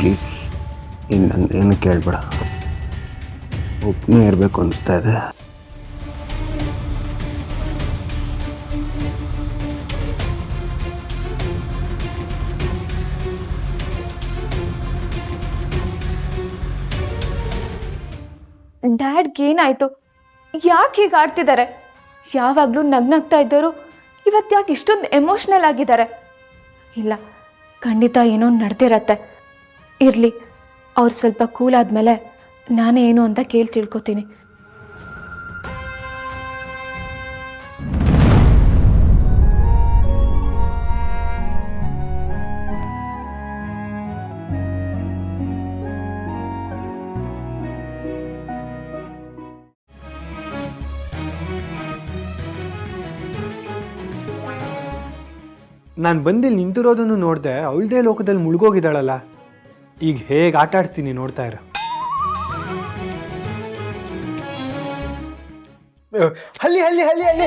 Please ಇನ್ನು ನನಗೇನು ಕೇಳಬೇಡ. ಒಬ್ಬನೇ ಇರಬೇಕು ಅನಿಸ್ತಾ ಇದೆ. ಡ್ಯಾಡ್ಗೆ ಏನಾಯಿತು? ಯಾಕೆ ಹೀಗೆ ಆಡ್ತಿದ್ದಾರೆ? ಯಾವಾಗಲೂ ನಗ್ನಗ್ತಾ ಇದ್ದವರು ಇವತ್ತು ಯಾಕೆ ಇಷ್ಟೊಂದು ಎಮೋಷ್ನಲ್ ಆಗಿದ್ದಾರೆ? ಇಲ್ಲ, ಖಂಡಿತ ಏನೋ ನಡೆದಿರತ್ತೆ. ಇರಲಿ, ಅವ್ರು ಸ್ವಲ್ಪ ಕೂಲ್ ಆದಮೇಲೆ ನಾನೇ ಏನು ಅಂತ ಕೇಳಿ ತಿಳ್ಕೊತೀನಿ. ನಾನು ಬಂದಿಲ್ಲಿ ನಿಂತಿರೋದನ್ನು ನೋಡಿದೆ, ಅವಳದೇ ಲೋಕದಲ್ಲಿ ಮುಳುಗೋಗಿದ್ದಾಳಲ್ಲ. ಈಗ ಹೇಗೆ ಆಟ ಆಡಿಸ್ತೀನಿ ನೋಡ್ತಾ ಇರ. ಹಲ್ಲಿ ಹಲ್ಲಿ ಹಲ್ಲಿ ಹಲ್ಲಿ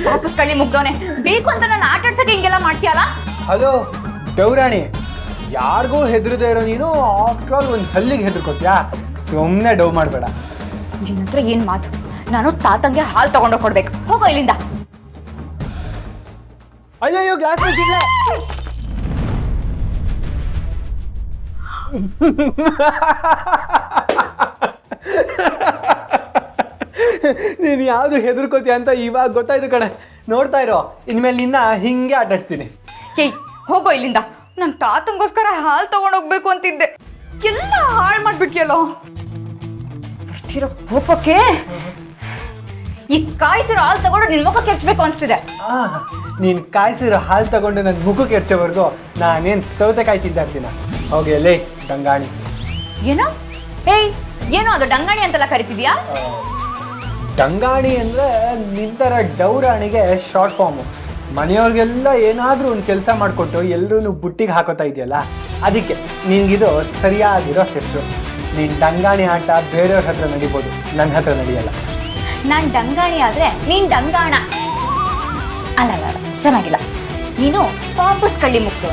ವಾಪಸ್ ಕಳ್ಳಿ ಮುಗ್ದವನೆ. ಬೇಕು ಅಂತ ನಾನು ಆಟ ಆಡ್ಸಕ್ಕೆ ಹಿಂಗೆಲ್ಲ ಮಾಡ್ತೀಯಲ್ಲ? ಹಲೋ ಗೌರಾಣಿ, ಯಾರಿಗೂ ಹೆದರದೇ ಇರೋ ನೀನು ಆಫ್ಟರ್ ಆಲ್ ಒಂದು ಹಲ್ಲಿಗೆ ಹೆದರ್ಕೋತ್ಯಾ? ಸುಮ್ಮನೆ ಡವ್ ಮಾಡಬೇಡ. ನಿನ್ನ ಹತ್ರ ಏನ್ ಮಾತು? ನಾನು ತಾತಂಗೆ ಹಾಲು ತಗೊಂಡೋಗಿ ಕೊಡ್ಬೇಕು. ಹೋಗೋ ಇಲ್ಲಿಂದ. ಅಯ್ಯಯ್ಯೋ, ಗ್ಲಾಸ್ ಮುಚ್ಚಿಲ್ಲ. ನೀನು ಯಾವುದು ಹೆದರ್ಕೋತೀಯ ಅಂತ ಇವಾಗ ಗೊತ್ತಾಯ್ತು ಕಣೆ. ನೋಡ್ತಾ ಇರೋ, ಇನ್ಮೇಲೆ ನಿನ್ನ ಹಿಂಗೆ ಆಟಾಡ್ತೀನಿ. ಏಯ್, ಹೋಗೋ ಇಲ್ಲಿಂದ. ನನ್ನ ತಾತಂಗೋಸ್ಕರ ಹಾಲು ತಗೊಂಡೋಗ್ಬೇಕು ಅಂತಿದ್ದೆ, ಎಲ್ಲ ಹಾಳು ಮಾಡ್ಬಿಟ್ಟಿಯಲ್ಲೋ. ಬರ್ತಿರೋ ಕೋಪಕ್ಕೆ ಈ ಕಾಯಿಸಿರೋ ಹಾಲು ತಗೊಂಡು ನಿನ್ ಮುಖಕ್ಕೆ ಕೆಚ್ಚಬೇಕು ಅನ್ಸ್ತಿದೆ. ನೀನು ಕಾಯಿಸಿರೋ ಹಾಲು ತಗೊಂಡು ನನ್ನ ಮುಖಕ್ಕೆ ಎರ್ಚೋವರೆಗೂ ನಾನೇನು ಸೌತೆಕಾಯಿ ತಿಂತಾ ಇರ್ತೀನ. ಹೋಗಿ ಅಲ್ಲೇ ಡಂಗಾಣಿ. ಏನೋ? ಏಯ್, ಏನೋ ಅದು ಡಂಗಾಣಿ ಅಂತೆಲ್ಲ ಕರಿತಿದ್ಯಾ? ಡಂಗಾಣಿ ಅಂದರೆ ನಿಂತರ ಡೌರಾಣಿಗೆ ಶಾರ್ಟ್ ಫಾರ್ಮು. ಮನೆಯವ್ರಿಗೆಲ್ಲ ಏನಾದರೂ ಒಂದು ಕೆಲಸ ಮಾಡಿಕೊಟ್ಟು ಎಲ್ಲರೂ ಬುಟ್ಟಿಗೆ ಹಾಕೋತಾ ಇದೆಯಲ್ಲ, ಅದಕ್ಕೆ ನಿನ್ಗಿದು ಸರಿಯಾಗಿರೋ ಹೆಸರು. ನೀನು ಡಂಗಾಣಿ ಆಟ ಬೇರೆಯವ್ರ ಹತ್ರ ನಡಿಬೋದು, ನನ್ನ ಹತ್ರ ನಡೆಯಲ್ಲ. ನಾನು ಡಂಗಾಣಿ ಆದರೆ ನೀನು ಡಂಗಾಣ. ಅಲ್ಲ, ಚೆನ್ನಾಗಿಲ್ಲ. ನೀನು ವಾಪಸ್ ಕಳ್ಳಿ ಮುಕ್ತು.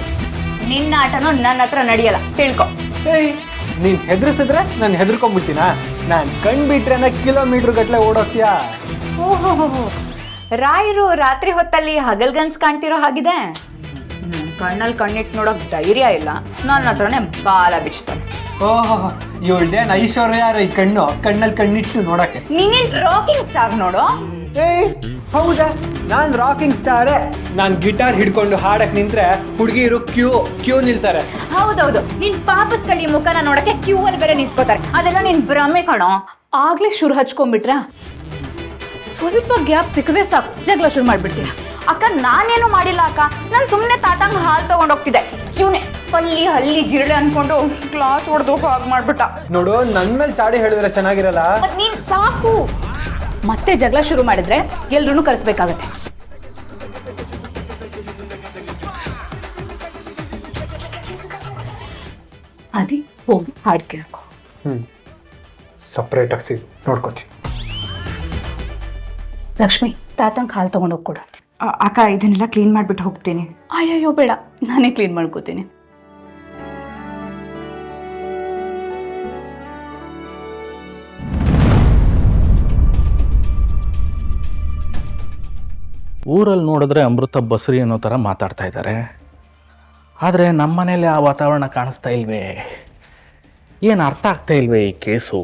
ನಿನ್ನ ಆಟನೂ ನನ್ನ ಹತ್ರ ನಡೆಯಲ್ಲ, ತಿಳ್ಕೊ. ಏಯ್, ನೀನು ಹೆದರ್ಸಿದ್ರೆ ನಾನು ಹೆದರ್ಕೊಂಡ್ಬಿಡ್ತೀನ? ನಾನು ಕಣ್ಬಿಟ್ರೆ ಕಿಲೋಮೀಟ್ರ್ ಗಟ್ಟಲೆ ಓಡೋಗ್ತೀಯಾ? ಓಹೋ, ರಾಯರು ರಾತ್ರಿ ಹೊತ್ತಲ್ಲಿ ಹಗಲ್ಗನ್ಸ್ ಕಾಣ್ತಿರೋ ಹಾಗಿದೆ. ಕಣ್ಣಲ್ಲಿ ಕಣ್ಣಿಟ್ಟು ನೋಡೋಕೆ ಧೈರ್ಯ ಇಲ್ಲ, ನನ್ನ ಹತ್ರನೇ ಬಾಲ ಬಿಚ್ತಾನೆ. ಓಹೋ, ಇವಳ್ದೇನು ಐಶ್ವರ್ಯ ಈ ಕಣ್ಣಲ್ಲಿ ಕಣ್ಣಿಟ್ಟು ನೋಡಕ್ಕೆ. ನೀನೇನು ರಾಕಿಂಗ್ ಸ್ಟಾರ್ ನೋಡು. ಏಯ್, ಹೌದಾ? ನಾನು ರಾಕಿಂಗ್ ಸ್ಟಾರೇ. ನಾನು ಗಿಟಾರ್ ಹಿಡ್ಕೊಂಡು ಹಾಡಕ್ ನಿಂತ್ರೆ ಹುಡುಗಿರು ಕ್ಯೂ ನಿಲ್ತಾರೆ. ಹೌದೌದು, ನಿನ್ ಪಾಪಸ್ ಕಳ್ಳಿ ಮುಖನ ನೋಡಕ್ಕೆ ಕ್ಯೂ ಅಲ್ಲಿ ಬೇರೆ ನಿಂತ್ಕೋತಾರೆ. ಅದೆಲ್ಲ ನಿನ್ ಭ್ರಮೆ ಕಣೋ. ಆಗ್ಲೇ ಶುರು ಹಚ್ಕೊಂಡ್ಬಿಟ್ರಾ? ಸ್ವಲ್ಪ ಗ್ಯಾಪ್ ಸಿಕ್ಕದೆ ಸಾಕು ಜಗಳ ಶುರು ಮಾಡ್ಬಿಡ್ತೀರಾ. ಅಕ್ಕ, ನಾನೇನು ಮಾಡಿಲ್ಲ ಅಕ್ಕ. ನಾನು ಸುಮ್ಮನೆ ತಾತಂಗ್ ಹಾಲು ತಗೊಂಡೋಗ್ತಿದ್ದೆ. ಇವನೇ ಹಲ್ಲಿ ಜಿರಳೆ ಅನ್ಕೊಂಡು ಕ್ಲಾಸ್ ಹೊಡೆದು ಹಾಗೆ ಮಾಡ್ಬಿಟ್ಟ. ನೋಡು, ನನ್ನ ಮೇಲೆ ಚಾಡಿ ಹೇಳಿದ್ರೆ ಚೆನ್ನಾಗಿರಲ್ಲ. ನೀನ್ ಸಾಕು, ಮತ್ತೆ ಜಗಳ ಶುರು ಮಾಡಿದ್ರೆ ಎಲ್ರೂ ಕರೆಸ್ಬೇಕಾಗತ್ತೆ. ಅದಿ ಹೋಗಿ ಹಾಡು ಕೇಳ್ಕೊ. ಸಪ್ರೇಟಾಗಿ ಸಿಗಿ ನೋಡ್ಕೋತೀನಿ. ಲಕ್ಷ್ಮಿ, ತಾತಂಗೆ ಹಾಲು ತಗೊಂಡೋಗಿ ಕೊಡು. ಅಕ್ಕ, ಇದನ್ನೆಲ್ಲ ಕ್ಲೀನ್ ಮಾಡಿಬಿಟ್ಟು ಹೋಗ್ತೀನಿ. ಅಯ್ಯಯ್ಯೋ ಬೇಡ, ನಾನೇ ಕ್ಲೀನ್ ಮಾಡ್ಕೋತೀನಿ. ಊರಲ್ಲಿ ನೋಡಿದ್ರೆ ಅಮೃತ ಬಸರಿ ಅನ್ನೋ ಥರ ಮಾತಾಡ್ತಾ ಇದ್ದಾರೆ. ಆದರೆ ನಮ್ಮ ಮನೇಲಿ ಆ ವಾತಾವರಣ ಕಾಣಿಸ್ತಾ ಇಲ್ವೇ? ಏನು ಅರ್ಥ ಆಗ್ತಾ ಇಲ್ವೇ ಈ ಕೇಸು?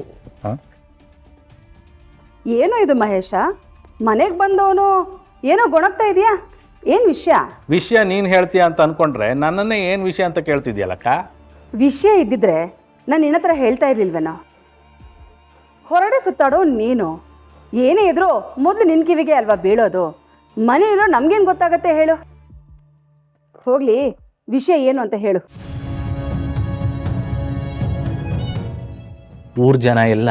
ಏನೋ ಇದು ಮಹೇಶ, ಮನೆಗೆ ಬಂದವನು ಏನೋ ಗೊಣಗ್ತಾ ಇದೆಯಾ? ಏನು ವಿಷಯ ನೀನು ಹೇಳ್ತೀಯ ಅಂತ ಅಂದ್ಕೊಂಡ್ರೆ ನನ್ನನ್ನೇ ಏನು ವಿಷಯ ಅಂತ ಕೇಳ್ತಿದ್ಯಲ್ಲಕ್ಕ? ವಿಷಯ ಇದ್ದಿದ್ರೆ ನಾನು ನಿನ್ನ ಹತ್ರ ಹೇಳ್ತಾ ಇರ್ಲಿಲ್ವೇನೋ? ಹೊರಡೆ ಸುತ್ತಾಡೋ ನೀನು ಏನೇ ಇದ್ರೂ ಮೊದಲು ನಿನ್ನ ಕಿವಿಗೆ ಅಲ್ವಾ ಬೀಳೋದು? ಮನೆಯಲ್ಲೋ ನಮಗೇನು ಗೊತ್ತಾಗತ್ತೆ ಹೇಳು? ಹೋಗ್ಲಿ, ವಿಷಯ ಏನು ಅಂತ ಹೇಳು. ಊರ್ ಜನ ಎಲ್ಲ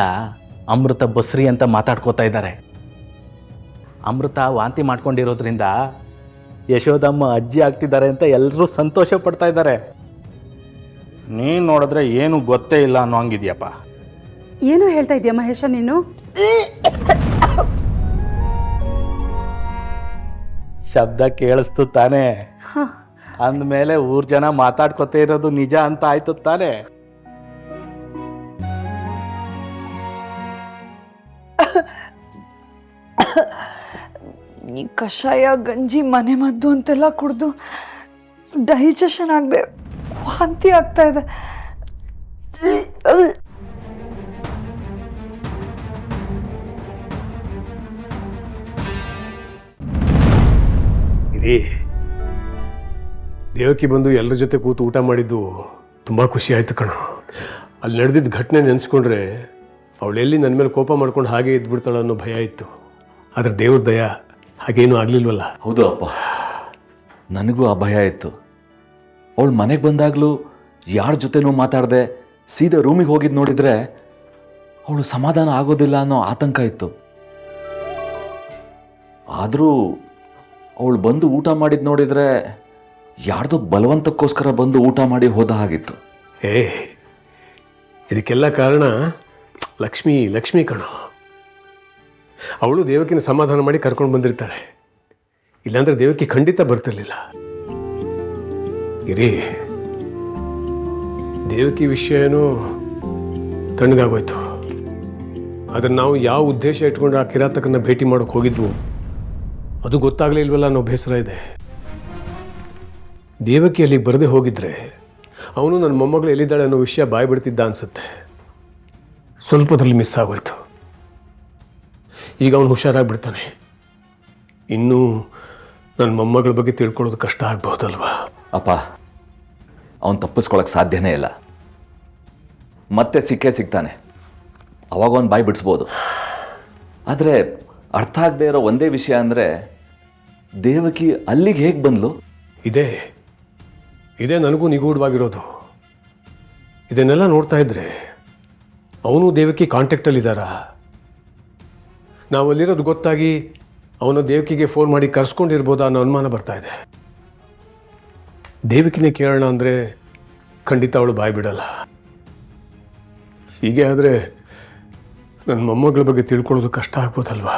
ಅಮೃತ ಬಸ್ರಿ ಅಂತ ಮಾತಾಡ್ಕೋತಾ ಇದ್ದಾರೆ. ಅಮೃತ ವಾಂತಿ ಮಾಡ್ಕೊಂಡಿರೋದ್ರಿಂದ ಯಶೋದಮ್ಮ ಅಜ್ಜಿ ಆಗ್ತಿದ್ದಾರೆ ಅಂತ ಎಲ್ಲರೂ ಸಂತೋಷ ಪಡ್ತಾ ಇದ್ದಾರೆ. ನೀನು ನೋಡಿದ್ರೆ ಏನು ಗೊತ್ತೇ ಇಲ್ಲ ಅನ್ನೋ ಹಂಗಿದ್ಯಪ್ಪ. ಏನೋ ಹೇಳ್ತಾ ಇದೆಯಾ ಮಹೇಶ ನೀನು? ಶಬ್ದ ಕೇಳಿಸ್ತು ತಾನೇ? ಅಂದಮೇಲೆ ಊರ್ ಜನ ಮಾತಾಡ್ಕೊತಾ ಇರೋದು ನಿಜ ಅಂತ ಆಯ್ತು ತಾನೇ? ಈ ಕಷಾಯ ಗಂಜಿ ಮನೆ ಮದ್ದು ಅಂತೆಲ್ಲ ಕುಡಿದು ಡೈಜೆಷನ್ ಆಗದೆ ವಾಂತಿ ಆಗ್ತಾ ಇದೆ. ಇರಿ, ದೇವಕಿ ಬಂದು ಎಲ್ಲರ ಜೊತೆ ಕೂತು ಊಟ ಮಾಡಿದ್ದು ತುಂಬ ಖುಷಿ ಆಯಿತು ಕಣ. ಅಲ್ಲಿ ನಡೆದಿದ್ದ ಘಟನೆ ನೆನೆಸ್ಕೊಂಡ್ರೆ ಅವಳೆಲ್ಲಿ ನನ್ನ ಮೇಲೆ ಕೋಪ ಮಾಡ್ಕೊಂಡು ಹಾಗೆ ಇದ್ಬಿಡ್ತಾಳೆ ಅನ್ನೋ ಭಯ ಇತ್ತು. ಆದರೆ ದೇವ್ರ ದಯ ಹಾಗೇನೂ ಆಗಲಿಲ್ವಲ್ಲ. ಹೌದು ಅಪ್ಪ, ನನಗೂ ಆ ಭಯ ಇತ್ತು. ಅವಳು ಮನೆಗೆ ಬಂದಾಗಲೂ ಯಾರ ಜೊತೆನೂ ಮಾತಾಡದೆ ಸೀದಾ ರೂಮಿಗೆ ಹೋಗಿದ್ದು ನೋಡಿದರೆ ಅವಳು ಸಮಾಧಾನ ಆಗೋದಿಲ್ಲ ಅನ್ನೋ ಆತಂಕ ಇತ್ತು. ಆದರೂ ಅವಳು ಬಂದು ಊಟ ಮಾಡಿದ್ದು ನೋಡಿದರೆ ಯಾರ್ದೋ ಬಲವಂತಕ್ಕೋಸ್ಕರ ಬಂದು ಊಟ ಮಾಡಿ ಹೋದ ಹಾಗಿತ್ತು. ಇದಕ್ಕೆಲ್ಲ ಕಾರಣ ಲಕ್ಷ್ಮಿ ಕಣ. ಅವಳು ದೇವಕಿನ ಸಮಾಧಾನ ಮಾಡಿ ಕರ್ಕೊಂಡು ಬಂದಿರ್ತಾಳೆ. ಇಲ್ಲಾಂದ್ರೆ ದೇವಕಿ ಖಂಡಿತ ಬರ್ತಿರ್ಲಿಲ್ಲ. ಇರಿ, ದೇವಕಿ ವಿಷಯ ಏನೋ ತಣ್ಣಗಾಗೋಯ್ತು. ಆದರೆ ನಾವು ಯಾವ ಉದ್ದೇಶ ಇಟ್ಕೊಂಡು ಆ ಕಿರಾತಕನ್ನ ಭೇಟಿ ಮಾಡೋಕೆ ಹೋಗಿದ್ವು ಅದು ಗೊತ್ತಾಗಲೇ ಇಲ್ವಲ್ಲ ಅನ್ನೋ ಬೇಸರ ಇದೆ. ದೇವಕಿ ಅಲ್ಲಿಗೆ ಬರದೇ ಹೋಗಿದ್ರೆ ಅವನು ನನ್ನ ಮೊಮ್ಮಗಳು ಎಲ್ಲಿದ್ದಾಳೆ ಅನ್ನೋ ವಿಷಯ ಬಾಯಿ ಬಿಡ್ತಿದ್ದ ಅನ್ಸುತ್ತೆ. ಸ್ವಲ್ಪದಲ್ಲಿ ಮಿಸ್ ಆಗೋಯ್ತು. ಈಗ ಅವನು ಹುಷಾರಾಗ್ಬಿಡ್ತಾನೆ. ಇನ್ನೂ ನನ್ನ ಮೊಮ್ಮಗಳ ಬಗ್ಗೆ ತಿಳ್ಕೊಳ್ಳೋದು ಕಷ್ಟ ಆಗ್ಬಹುದಲ್ವಾ? ಅಪ್ಪ, ಅವನು ತಪ್ಪಿಸ್ಕೊಳಕ್ಕೆ ಸಾಧ್ಯನೇ ಇಲ್ಲ. ಮತ್ತೆ ಸಿಕ್ಕೇ ಸಿಗ್ತಾನೆ. ಅವಾಗ ಅವನು ಬಾಯಿ ಬಿಡಿಸ್ಬೋದು. ಆದರೆ ಅರ್ಥ ಆಗದೆ ಇರೋ ಒಂದೇ ವಿಷಯ ಅಂದರೆ, ದೇವಕಿ ಅಲ್ಲಿಗೆ ಹೇಗೆ ಬಂದ್ಲು? ಇದೇ ನನಗೂ ನಿಗೂಢವಾಗಿರೋದು. ಇದನ್ನೆಲ್ಲ ನೋಡ್ತಾ ಇದ್ರೆ ಅವನು ದೇವಕಿ ಕಾಂಟ್ಯಾಕ್ಟಲ್ಲಿದ್ದಾರಾ? ನಾವು ಅಲ್ಲಿರೋದು ಗೊತ್ತಾಗಿ ಅವನು ದೇವಕಿಗೆ ಫೋನ್ ಮಾಡಿ ಕರ್ಸ್ಕೊಂಡಿರ್ಬೋದಾ ಅನ್ನೋ ಅನುಮಾನ ಬರ್ತಾ ಇದೆ. ದೇವಕಿನೇ ಕೇಳೋಣ ಅಂದರೆ ಖಂಡಿತ ಅವಳು ಬಾಯಿ ಬಿಡಲ್ಲ. ಹೀಗೆ ಆದರೆ ನನ್ನ ಮೊಮ್ಮಗಳ ಬಗ್ಗೆ ತಿಳ್ಕೊಳ್ಳೋದು ಕಷ್ಟ ಆಗ್ಬೋದಲ್ವಾ?